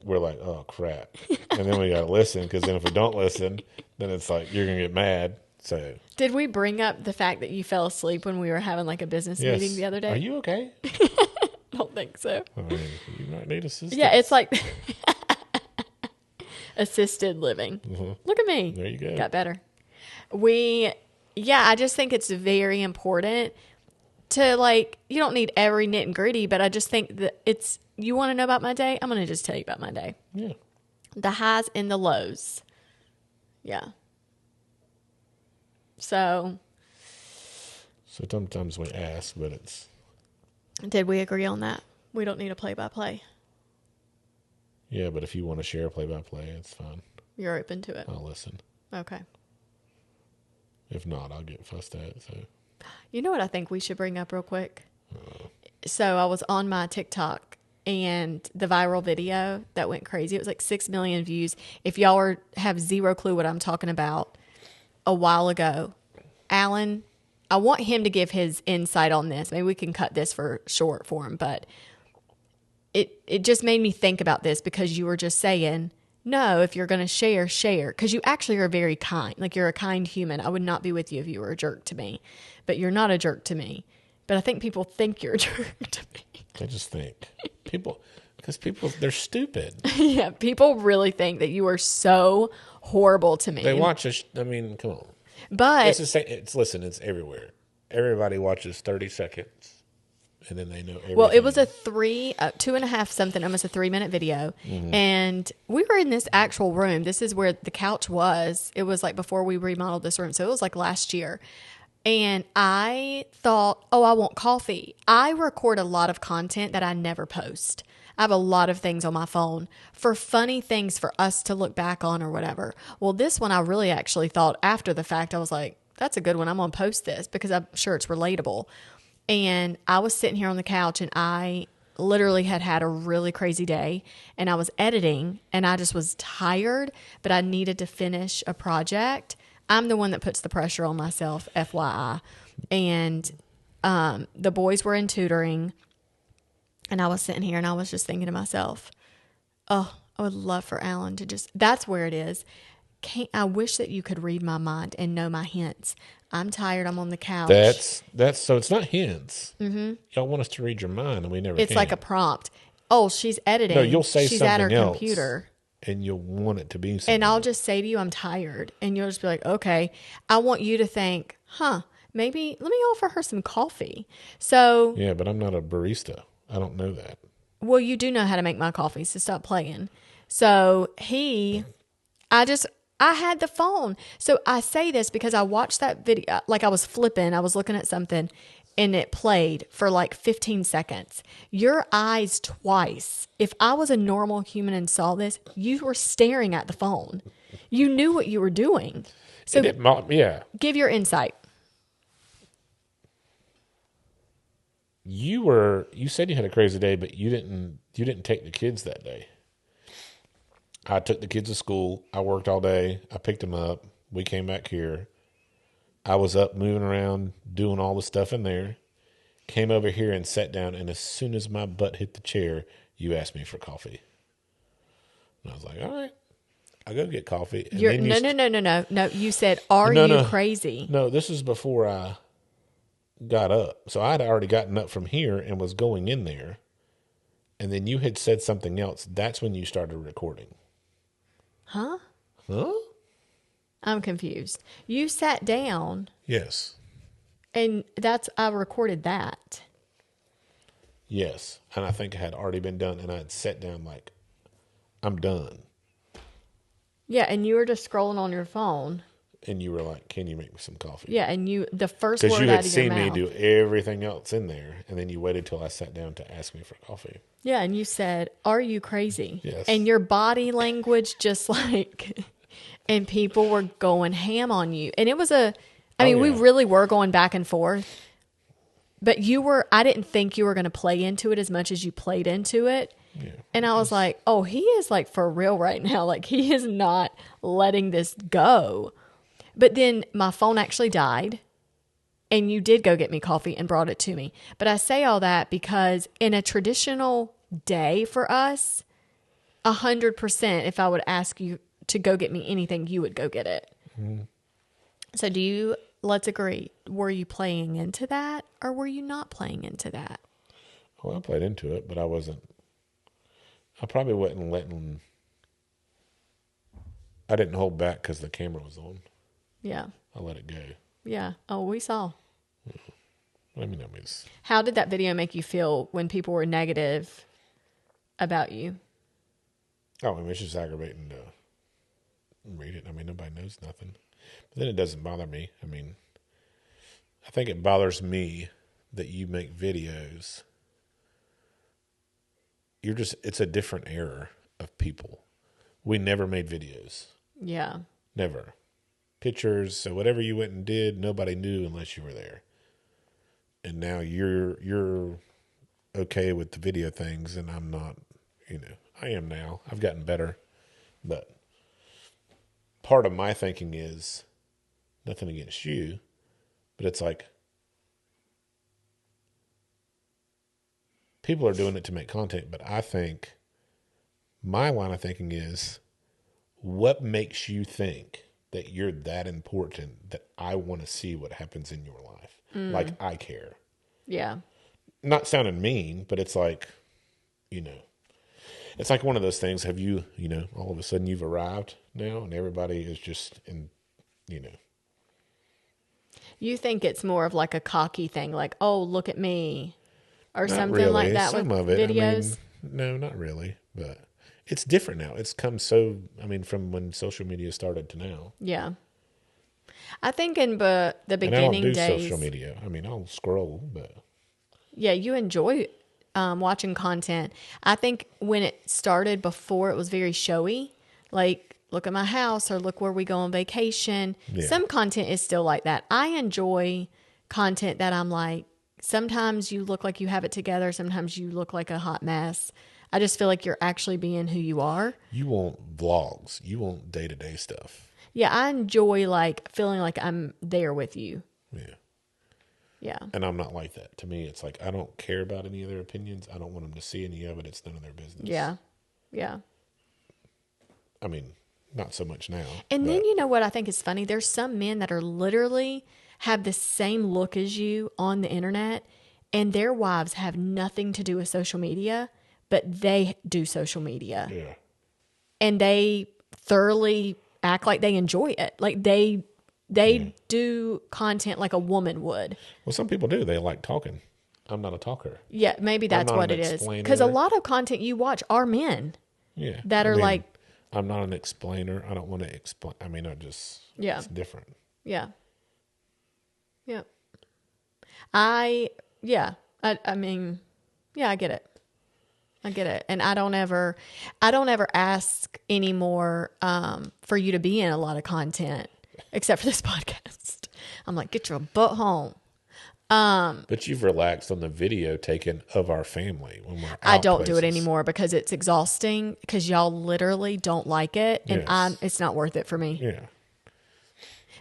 like, oh, crap. And then we got to listen, because then if we don't listen, then it's like, you're going to get mad. So. Did we bring up the fact that you fell asleep when we were having, like, a business meeting the other day? Are you okay? I don't think so. I mean, you might need assistance. Yeah, it's like assisted living. Mm-hmm. Look at me. There you go. Got better. I just think it's very important to, like, you don't need every nit and gritty, but I just think that you want to know about my day? I'm going to just tell you about my day. Yeah. The highs and the lows. Yeah. So sometimes we ask, but it's. Did we agree on that? We don't need a play-by-play. Yeah, but if you want to share a play-by-play, it's fine. You're open to it. I'll listen. Okay. If not, I'll get fussed at. So. You know what I think we should bring up real quick? So I was on my TikTok, and the viral video that went crazy, it was like 6 million views. If y'all have zero clue what I'm talking about, a while ago, Alan, I want him to give his insight on this. Maybe we can cut this for short for him, but it just made me think about this because you were just saying, no, if you're going to share. Because you actually are very kind. Like, you're a kind human. I would not be with you if you were a jerk to me. But you're not a jerk to me. But I think people think you're a jerk to me. They just think. Because people, they're stupid. Yeah, people really think that you are so horrible to me. They watch us. I mean, come on. But listen, it's everywhere. Everybody watches 30 seconds. And then they know everything. Well, it was a 2.5 something, almost a 3-minute video. Mm-hmm. And we were in this actual room. This is where the couch was. It was like before we remodeled this room. So it was like last year. And I thought, oh, I want coffee. I record a lot of content that I never post. I have a lot of things on my phone for funny things for us to look back on or whatever. Well, this one I really actually thought after the fact, I was like, that's a good one. I'm going to post this because I'm sure it's relatable. And I was sitting here on the couch and I literally had a really crazy day and I was editing and I just was tired, but I needed to finish a project. I'm the one that puts the pressure on myself, FYI. And the boys were in tutoring and I was sitting here and I was just thinking to myself, oh, I would love for Alan to that's where it is. I wish that you could read my mind and know my hints. I'm tired. I'm on the couch. That's so it's not hints. Mm-hmm. Y'all want us to read your mind, and we never. It's can. like a prompt. Oh, she's editing. No, you'll say she's something at her else, computer, and you'll want it to be something. And I'll just say to you, I'm tired, and you'll just be like, okay. I want you to think, maybe let me offer her some coffee. So yeah, but I'm not a barista. I don't know that. Well, you do know how to make my coffee, so stop playing. So I had the phone. So I say this because I watched that video, like I was flipping, I was looking at something and it played for like 15 seconds. Your eyes twice. If I was a normal human and saw this, you were staring at the phone. You knew what you were doing. So yeah. Give your insight. You said you had a crazy day, but you didn't take the kids that day. I took the kids to school. I worked all day. I picked them up. We came back here. I was up moving around, doing all the stuff in there. Came over here and sat down, and as soon as my butt hit the chair, you asked me for coffee. And I was like, all right. I'll go get coffee. And No. You said, are you crazy? No, this is before I got up. So I had already gotten up from here and was going in there. And then you had said something else. That's when you started recording. Huh? I'm confused. You sat down. Yes. And I recorded that. Yes. And I think it had already been done. And I had sat down like, I'm done. Yeah, and you were just scrolling on your phone. And you were like, can you make me some coffee? Yeah, and the first word out of your mouth. Because you had seen me do everything else in there. And then you waited till I sat down to ask me for coffee. Yeah, and you said, are you crazy? Yes. And your body language just like, and people were going ham on you. And it was we really were going back and forth. But I didn't think you were going to play into it as much as you played into it. Yeah. And I was like, oh, he is like for real right now. Like he is not letting this go. But then my phone actually died and you did go get me coffee and brought it to me. But I say all that because in a traditional day for us, 100%, if I would ask you to go get me anything, you would go get it. Mm-hmm. So let's agree, were you playing into that or were you not playing into that? Well, I played into it, but I probably wasn't I didn't hold back because the camera was on. Yeah. I let it go. Yeah. Oh, we saw. I mean, how did that video make you feel when people were negative about you? Oh, I mean, it's just aggravating to read it. I mean, nobody knows nothing. But then it doesn't bother me. I mean, I think it bothers me that you make videos. It's a different era of people. We never made videos. Yeah. Never. Pictures, so whatever you went and did, nobody knew unless you were there. And now you're okay with the video things, and I'm not. I am now. I've gotten better, but part of my thinking is nothing against you, but it's like people are doing it to make content, but I think my line of thinking is, what makes you think that you're that important that I want to see what happens in your life? Like I care. Yeah. Not sounding mean, but it's like, it's like one of those things. Have you, all of a sudden you've arrived now and everybody is just You think it's more of like a cocky thing, like, oh, look at me, or not something really. like that. Some with of it, videos. No, not really, but it's different now. It's come from when social media started to now. Yeah. I think in the beginning days. I don't do days, social media. I mean, I'll scroll, but yeah, you enjoy watching content. I think when it started before, it was very showy, like look at my house or look where we go on vacation. Yeah. Some content is still like that. I enjoy content that I'm like, sometimes you look like you have it together. Sometimes you look like a hot mess. I just feel like you're actually being who you are. You want vlogs. You want day-to-day stuff. Yeah, I enjoy like feeling like I'm there with you. Yeah. Yeah. And I'm not like that. To me, it's like, I don't care about any of their opinions. I don't want them to see any of it. It's none of their business. Yeah. Yeah. I mean, not so much now. And then you know what I think is funny? There's some men that are literally have the same look as you on the internet, and their wives have nothing to do with social media, but they do social media. Yeah. And they thoroughly act like they enjoy it. Like they do content like a woman would. Well, some people do. They like talking. I'm not a talker. Yeah, maybe that's what it is. Because a lot of content you watch are men. Yeah. That are like... I'm not an explainer. I don't want to explain. I mean, it's different. Yeah. Yeah. I mean, yeah, I get it. And I don't ever ask anymore for you to be in a lot of content, except for this podcast. I'm like, get your butt home. But you've relaxed on the video taken of our family when we're out I don't places. do it anymore because it's exhausting because y'all literally don't like it. And it's not worth it for me. Yeah.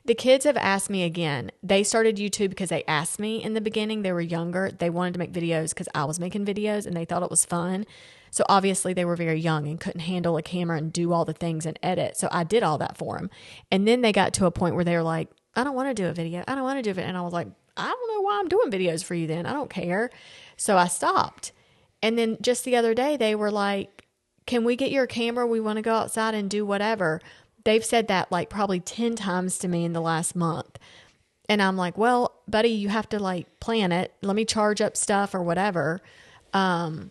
The kids have asked me again. They started YouTube because they asked me in the beginning. They were younger. They wanted to make videos because I was making videos and they thought it was fun. So obviously they were very young and couldn't handle a camera and do all the things and edit. So I did all that for them. And then they got to a point where they were like, I don't want to do a video. I don't want to do it. And I was like, I don't know why I'm doing videos for you then. I don't care. So I stopped. And then just the other day, they were like, can we get your camera? We want to go outside and do whatever. They've said that like probably 10 times to me in the last month. And I'm like, well, buddy, you have to like plan it. Let me charge up stuff or whatever. And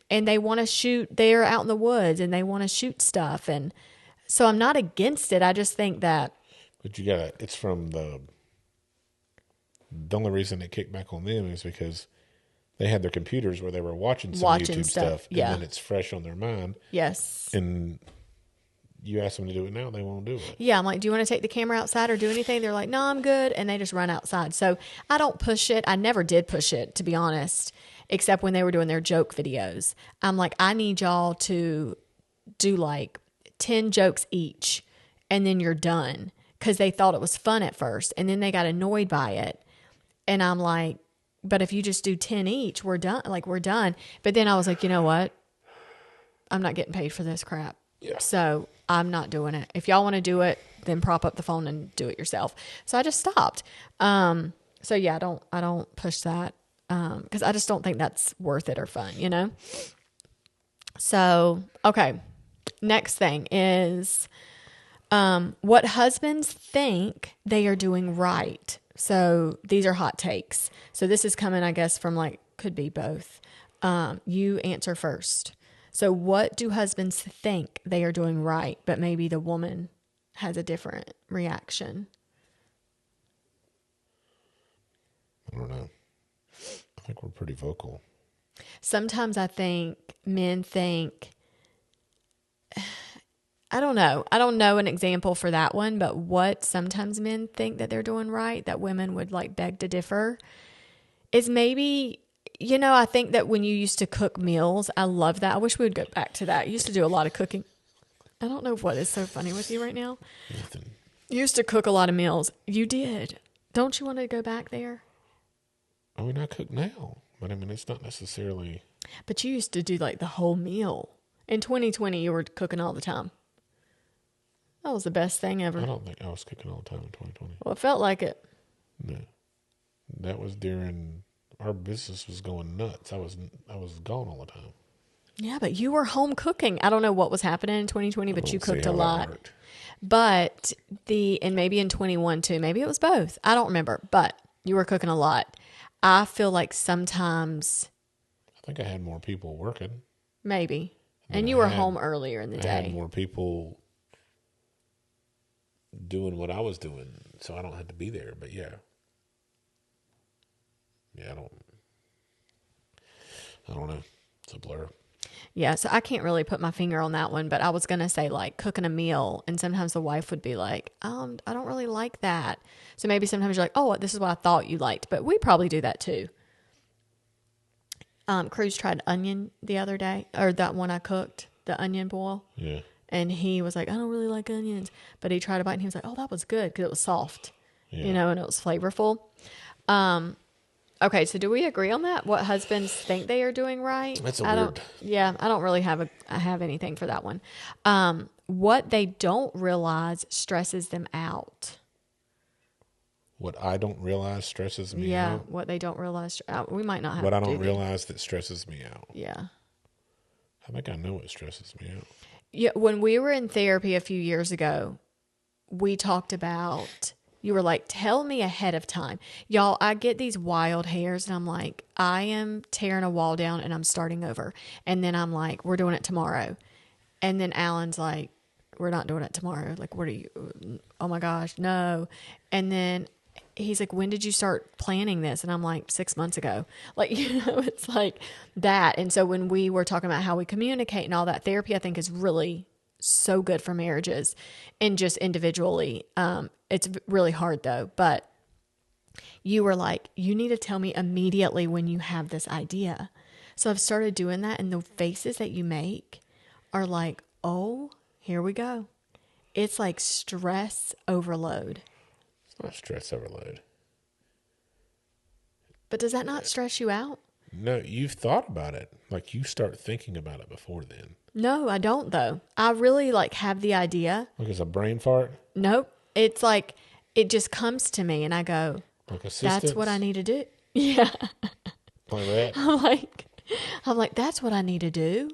they want to shoot. They're out in the woods and they want to shoot stuff. And so I'm not against it. I just think that. But you gotta, it's from the only reason it kicked back on them is because they had their computers where they were watching YouTube stuff. And then it's fresh on their mind. Yes. And you ask them to do it now, they won't do it. Yeah, I'm like, do you want to take the camera outside or do anything? They're like, no, I'm good. And they just run outside. So I don't push it. I never did push it, to be honest, except when they were doing their joke videos. I'm like, I need y'all to do like 10 jokes each and then you're done. Because they thought it was fun at first and then they got annoyed by it. And I'm like, but if you just do 10 each, we're done. Like, we're done. But then I was like, you know what? I'm not getting paid for this crap. Yeah. So I'm not doing it. If y'all want to do it, then prop up the phone and do it yourself. So I just stopped. So yeah, I don't push that. Cause I just don't think that's worth it or fun, you know? So, okay. Next thing is, what husbands think they are doing right. So these are hot takes. So this is coming, I guess, from like, could be both. You answer first. So what do husbands think they are doing right, but maybe the woman has a different reaction? I don't know. I think we're pretty vocal. Sometimes I think men think, I don't know. I don't know an example for that one, but what sometimes men think that they're doing right, that women would like beg to differ, is maybe, you know, I think that when you used to cook meals, I love that. I wish we would go back to that. You used to do a lot of cooking. I don't know what is so funny with you right now. Nothing. You used to cook a lot of meals. You did. Don't you want to go back there? I mean, I cook now, but I mean, it's not necessarily. But you used to do like the whole meal. In 2020, you were cooking all the time. That was the best thing ever. I don't think I was cooking all the time in 2020. Well, it felt like it. No. That was during our business was going nuts. I was gone all the time. Yeah, but you were home cooking. I don't know what was happening in 2020, but you cooked a lot. But and maybe in 21 too. Maybe it was both. I don't remember, but you were cooking a lot. I feel like sometimes. I think I had more people working. Maybe. And you were home earlier in the day. I had more people doing what I was doing, so I don't have to be there. But yeah. Yeah, I don't know. It's a blur. Yeah, so I can't really put my finger on that one, but I was going to say like cooking a meal, and sometimes the wife would be like, I don't really like that. So maybe sometimes you're like, oh, this is what I thought you liked, but we probably do that too. Cruz tried onion the other day, or that one I cooked, the onion boil. Yeah. And he was like, I don't really like onions, but he tried a bite and he was like, oh, that was good because it was soft, Yeah. you know, and it was flavorful. Okay, so do we agree on that? What husbands think they are doing right? That's a weird. Yeah, I don't really have anything for that one. What they don't realize stresses them out. What I don't realize stresses me out. Yeah, what they don't realize. We might not have. What I don't realize that stresses me out. Yeah. I think I know what stresses me out. Yeah, when we were in therapy a few years ago, we talked about. You were like, tell me ahead of time. Y'all, I get these wild hairs and I'm like, I am tearing a wall down and I'm starting over. And then I'm like, we're doing it tomorrow. And then Alan's like, we're not doing it tomorrow. Like, what are you? Oh my gosh, no. And then he's like, when did you start planning this? And I'm like, 6 months ago. Like, you know, it's like that. And so when we were talking about how we communicate and all that, therapy, I think is really so good for marriages and just individually. It's really hard though, but you were like, you need to tell me immediately when you have this idea. So I've started doing that, and the faces that you make are like, oh, here we go. It's like stress overload. It's not stress overload. But does that not stress you out? No, you've thought about it. Like, you start thinking about it before then. No, I don't though. I really like have the idea. Like it's a brain fart? Nope. It's like, it just comes to me and I go, like assistance? That's what I need to do. Yeah. Like that? I'm like, that's what I need to do.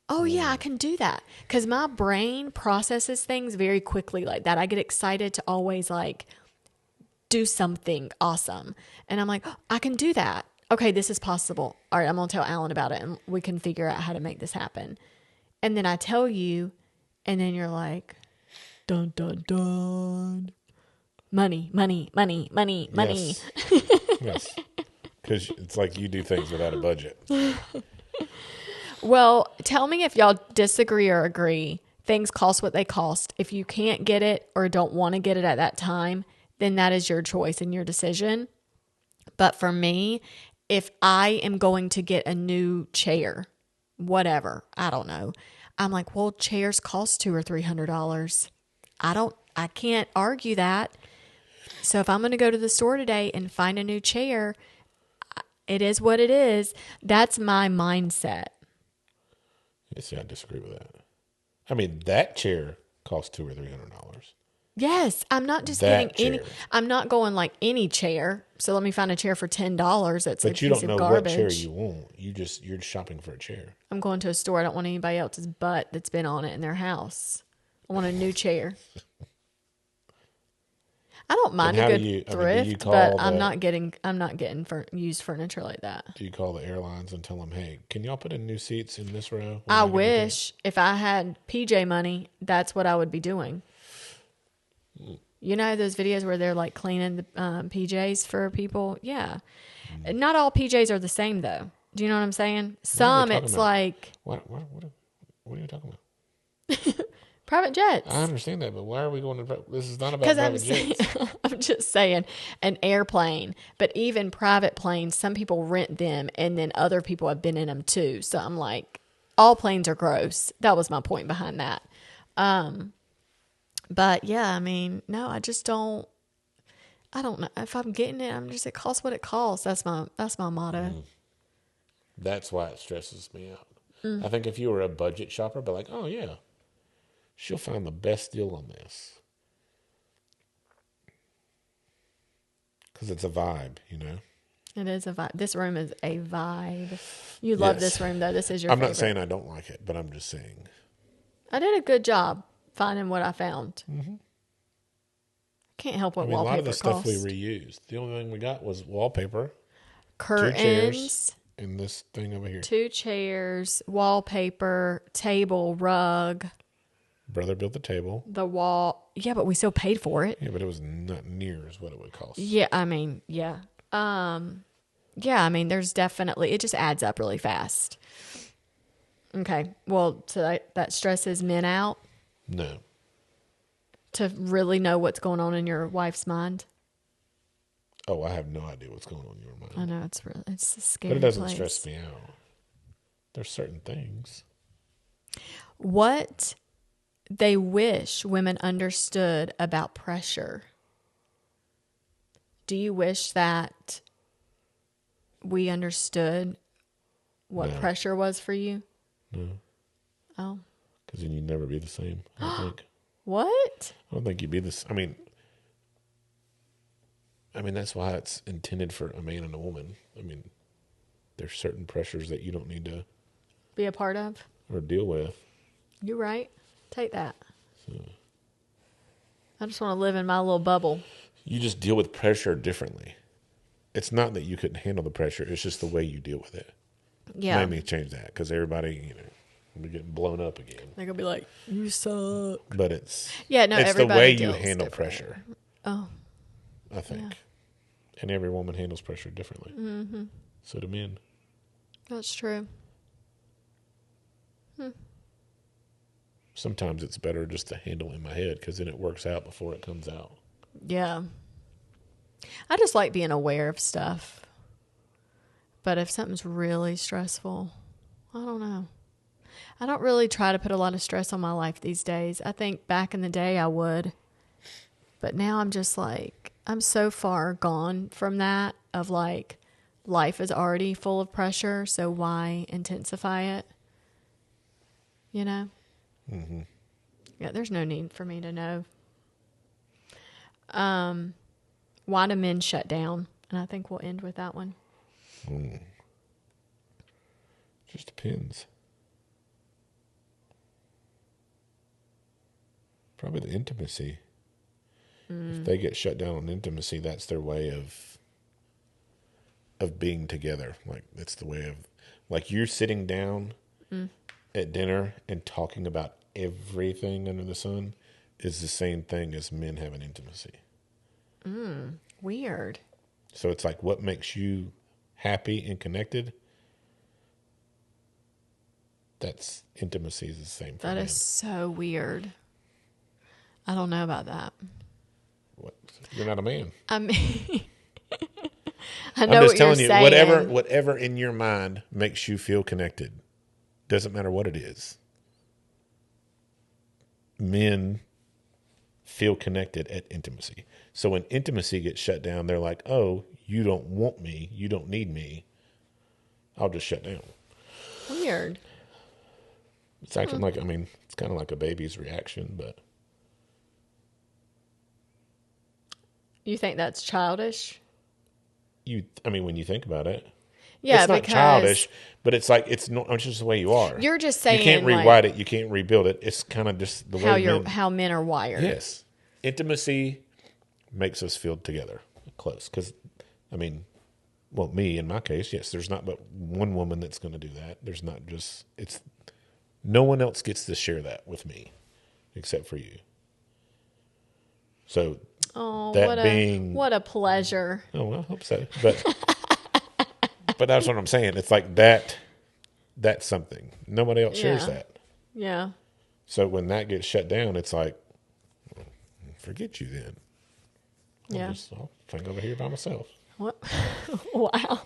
Oh yeah, I can do that. Cause my brain processes things very quickly like that. I get excited to always like do something awesome. And I'm like, oh, I can do that. Okay, this is possible. All right, I'm going to tell Alan about it and we can figure out how to make this happen. And then I tell you, and then you're like, dun, dun, dun. Money, money, money, money, money. Yes. Because it's like you do things without a budget. Well, tell me if y'all disagree or agree. Things cost what they cost. If you can't get it or don't want to get it at that time, then that is your choice and your decision. But for me, if I am going to get a new chair, whatever, I don't know. I'm like, well, chairs cost $200 or $300. I can't argue that. So if I'm going to go to the store today and find a new chair, it is what it is. That's my mindset. Yeah, see, I disagree with that. I mean, that chair costs $200 or $300. Yes, I'm not just That getting any. chair. I'm not going like any chair. So let me find a chair for $10. That's But a you piece don't of know garbage. what chair you want. You're shopping for a chair. I'm going to a store. I don't want anybody else's butt that's been on it in their house. I want a new chair. I don't mind a good thrift, but I'm not getting used furniture like that. Do you call the airlines and tell them, hey, can y'all put in new seats in this row? I wish if I had PJ money, that's what I would be doing. You know those videos where they're like cleaning the PJs for people? Yeah. Not all PJs are the same though. Do you know what I'm saying? Some it's about? like... What are you talking about? Private jets. I understand that, but why are we going to... This is not about private jets. I'm just saying an airplane. But even private planes, some people rent them and then other people have been in them too. So I'm like, all planes are gross. That was my point behind that. But yeah, I mean, no, I don't know. If I'm getting it, it costs what it costs. That's my motto. That's why it stresses me out. I think if you were a budget shopper, I'd be like, oh yeah, she'll find the best deal on this. Because it's a vibe, you know? It is a vibe. This room is a vibe. You love this room, though. This is your favorite. I'm not saying I don't like it, but I'm just saying. I did a good job finding what I found. Mm-hmm. Can't help what wallpaper costs. A lot of the stuff we reused. The only thing we got was wallpaper. Curtains. 2 chairs, and this thing over here. 2 chairs, wallpaper, table, rug. Brother built the table. The wall. Yeah, but we still paid for it. Yeah, but it was not near as what it would cost. Yeah, I mean, yeah. Yeah, I mean, there's definitely, it just adds up really fast. Okay. Well, so that stresses men out? No. To really know what's going on in your wife's mind? Oh, I have no idea what's going on in your mind. I know, it's a scary But it doesn't place. stress me out. There's certain things. What they wish women understood about pressure. Do you wish that we understood what pressure was for you? No. Oh. Because then you'd never be the same, I think. What? I don't think you'd be this. I mean, that's why it's intended for a man and a woman. I mean, there's certain pressures that you don't need to be a part of or deal with. You're right. Take that. So, I just want to live in my little bubble. You just deal with pressure differently. It's not that you couldn't handle the pressure. It's just the way you deal with it. Yeah. Made me change that because everybody, will be getting blown up again. They're going to be like, you suck. But it's it's the way you handle pressure. Oh. I think. Yeah. And every woman handles pressure differently. Mm-hmm. So do men. That's true. Sometimes it's better just to handle in my head because then it works out before it comes out. Yeah. I just like being aware of stuff. But if something's really stressful, I don't know. I don't really try to put a lot of stress on my life these days. I think back in the day I would. But now I'm just like, I'm so far gone from that of like, life is already full of pressure, so why intensify it? You know? Mm-hmm. Yeah, there's no need for me to know. Why do men shut down? And I think we'll end with that one. Just depends. Probably the intimacy. If they get shut down on intimacy, that's their way of being together. Like, it's the way of, like, you're sitting down at dinner and talking about everything under the sun is the same thing as men having intimacy. Weird. So it's like, what makes you happy and connected? That's intimacy is the same for That men. is so weird. I don't know about that. What? You're not a man. I mean, I I'm know just what telling you're you, saying. whatever in your mind makes you feel connected, doesn't matter what it is. Men feel connected at intimacy. So when intimacy gets shut down, they're like, oh, you don't want me. You don't need me. I'll just shut down. Weird. It's acting like, I mean, it's kind of like a baby's reaction, but. You think that's childish? I mean, when you think about it. Yeah, it's not because childish, but it's like, it's just the way you are. you're just saying, you can't rewrite like, it. You can't rebuild it. It's kind of just the way how men are wired. Yes. Intimacy makes us feel together, close. Because, I mean, well, me, in my case, yes, there's not but one woman that's going to do that. There's not just, no one else gets to share that with me except for you. So, Oh, that what a pleasure. Oh, well, I hope so. But that's what I'm saying. It's like that's something. Nobody else shares that. Yeah. So when that gets shut down, it's like, well, forget you then. I'll think over here by myself. What? Wow.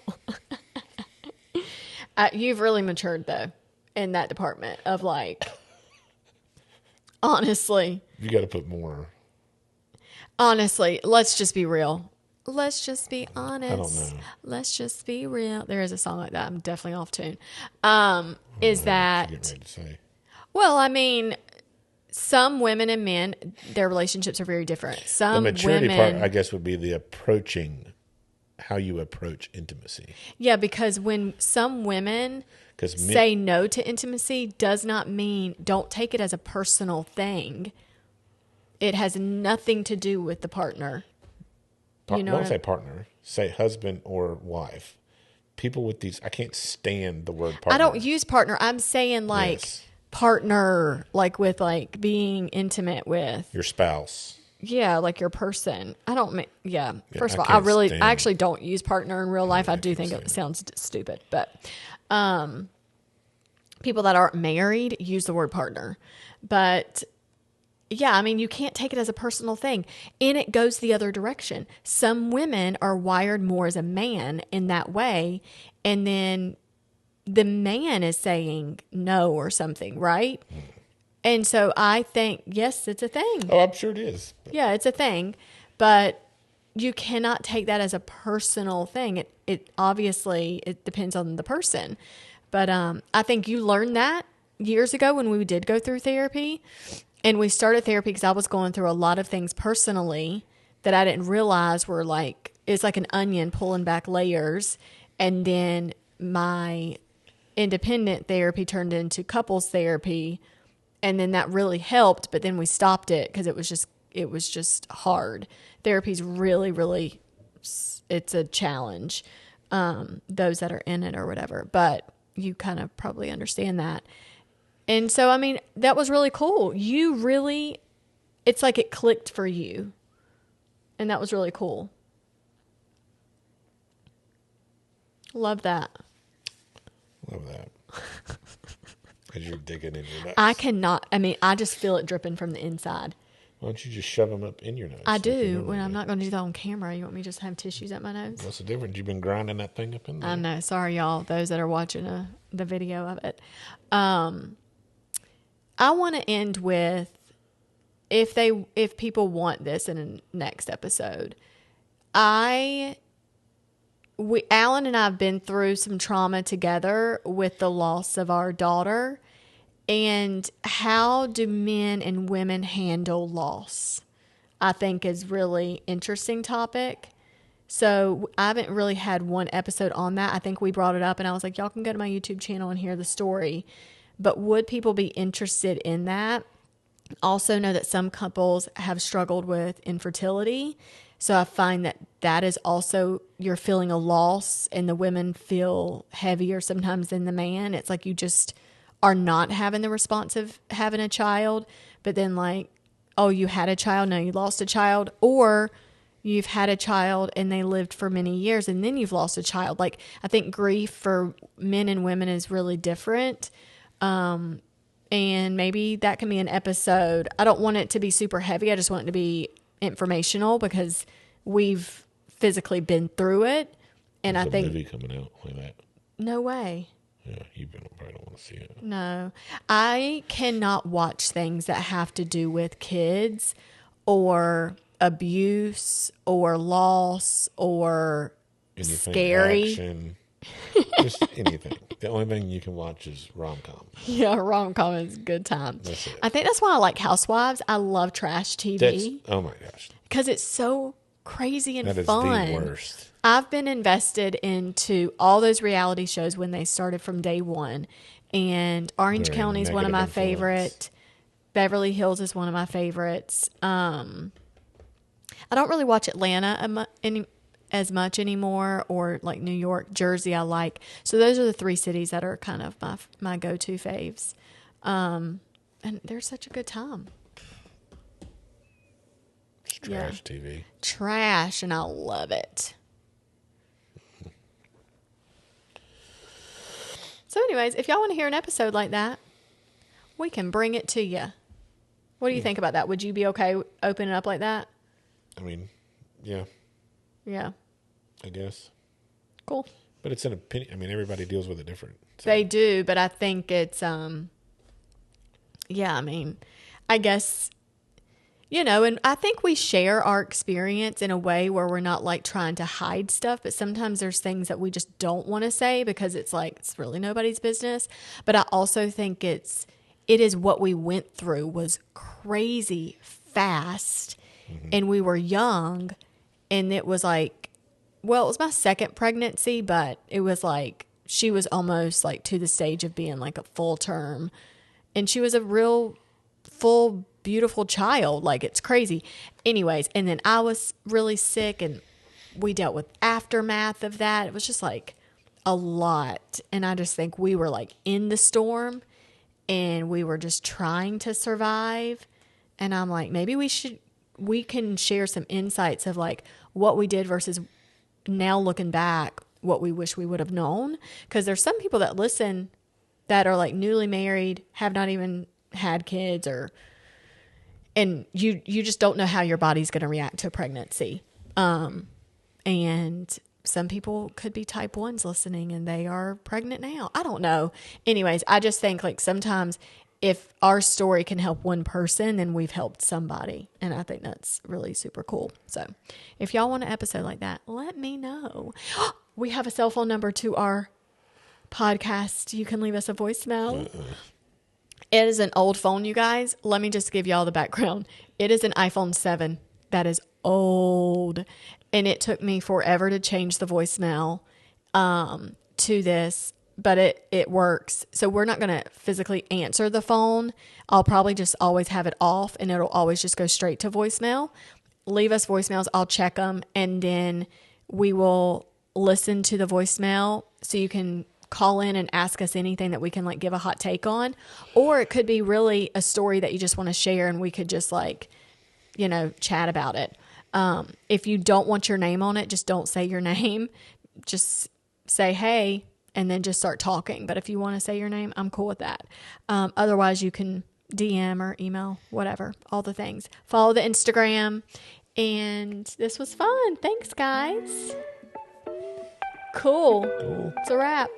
You've really matured, though, in that department of, like, honestly. You got to put more. Honestly, let's just be real. Let's just be honest. I don't know. Let's just be real. There is a song like that. I'm definitely off tune. Is What that... you getting ready to say? Well, I mean, some women and men, their relationships are very different. Some The maturity women, part, I guess, would be the how you approach intimacy. Yeah, because when some women say no to intimacy, does not mean don't take it as a personal thing. It has nothing to do with the partner. Don't say partner. Say husband or wife. People with these, I can't stand the word partner. I don't use partner. I'm saying partner, like with like being intimate with your spouse. Yeah, like your person. I don't mean, First of all, I actually don't use partner in real life. I do think it sounds stupid, but people that aren't married use the word partner. But yeah, I mean, you can't take it as a personal thing. And it goes the other direction. Some women are wired more as a man in that way. And then the man is saying no or something, right? And so I think, yes, it's a thing. Oh, I'm sure it is. Yeah, it's a thing. But you cannot take that as a personal thing. It obviously, it depends on the person. But I think you learned that years ago when we did go through therapy. And we started therapy because I was going through a lot of things personally that I didn't realize were like, it's like an onion pulling back layers. And then my independent therapy turned into couples therapy. And then that really helped. But then we stopped it because it was just hard. Therapy's really, really, it's a challenge. Those that are in it or whatever. But you kind of probably understand that. And so, I mean, that was really cool. It's like it clicked for you. And that was really cool. Love that. Love that. As you're digging in your nuts. I just feel it dripping from the inside. Why don't you just shove them up in your nose? I do. When I'm not going to do that on camera. You want me to just have tissues at my nose? What's the difference? You've been grinding that thing up in there. I know. Sorry, y'all, those that are watching the video of it. I want to end with, if people want this in a next episode, Alan and I have been through some trauma together with the loss of our daughter. And how do men and women handle loss? I think is really interesting topic. So I haven't really had one episode on that. I think we brought it up and I was like, y'all can go to my YouTube channel and hear the story. But would people be interested in that? Also know that some couples have struggled with infertility. So I find that that is also, you're feeling a loss, and the women feel heavier sometimes than the man. It's like you just are not having the response of having a child, but then like, oh, you had a child, no, you lost a child, or you've had a child and they lived for many years and then you've lost a child. Like, I think grief for men and women is really different. And maybe that can be an episode. I don't want it to be super heavy. I just want it to be informational because we've physically been through it. And There's I think a movie coming out like that. No way. Yeah, you probably don't want to see it. No. I cannot watch things that have to do with kids or abuse or loss or Anything, scary. action, just anything. The only thing you can watch is rom-com. Yeah, rom-com is a good time. That's it. I think that's why I like Housewives. I love trash TV. Oh my gosh. Because it's so crazy and That is fun. the worst. I've been invested into all those reality shows when they started from day one. And Orange They're County is one of my negative influence. favorite. Beverly Hills is one of my favorites. I don't really watch Atlanta as much anymore, or like New York, Jersey I like. So those are the 3 cities that are kind of my go-to faves. And they're such a good time. It's trash TV. Trash, and I love it. So anyways, if y'all want to hear an episode like that, we can bring it to you. What do you think about that? Would you be okay opening up like that? I mean, yeah, Yeah. I guess. Cool. But it's an opinion. I mean, everybody deals with it different. So. They do, but I think it's, yeah, I mean, I guess, and I think we share our experience in a way where we're not like trying to hide stuff, but sometimes there's things that we just don't want to say because it's like, it's really nobody's business. But I also think it is what we went through was crazy fast. And we were young, and it was like, well, it was my second pregnancy, but it was like, she was almost like to the stage of being like a full term, and she was a real full, beautiful child. Like, it's crazy. Anyways. And then I was really sick, and we dealt with aftermath of that. It was just like a lot. And I just think we were like in the storm, and we were just trying to survive. And I'm like, maybe we can share some insights of like what we did versus now looking back, what we wish we would have known. Because there's some people that listen that are like newly married, have not even had kids, and you just don't know how your body's going to react to a pregnancy. And some people could be type 1s listening and they are pregnant now. I don't know. Anyways, I just think like sometimes if our story can help one person, then we've helped somebody. And I think that's really super cool. So if y'all want an episode like that, let me know. We have a cell phone number to our podcast. You can leave us a voicemail. It is an old phone, you guys. Let me just give y'all the background. It is an iPhone 7. That is old. And it took me forever to change the voicemail to this. But it works. So we're not going to physically answer the phone. I'll probably just always have it off, and it'll always just go straight to voicemail. Leave us voicemails. I'll check them, and then we will listen to the voicemail. So you can call in and ask us anything that we can like give a hot take on. Or it could be really a story that you just want to share, and we could just like, chat about it. If you don't want your name on it, just don't say your name. Just say, hey, and then just start talking. But if you want to say your name, I'm cool with that. Otherwise, you can DM or email, whatever, all the things. Follow the Instagram. And this was fun. Thanks, guys. Cool. It's a wrap.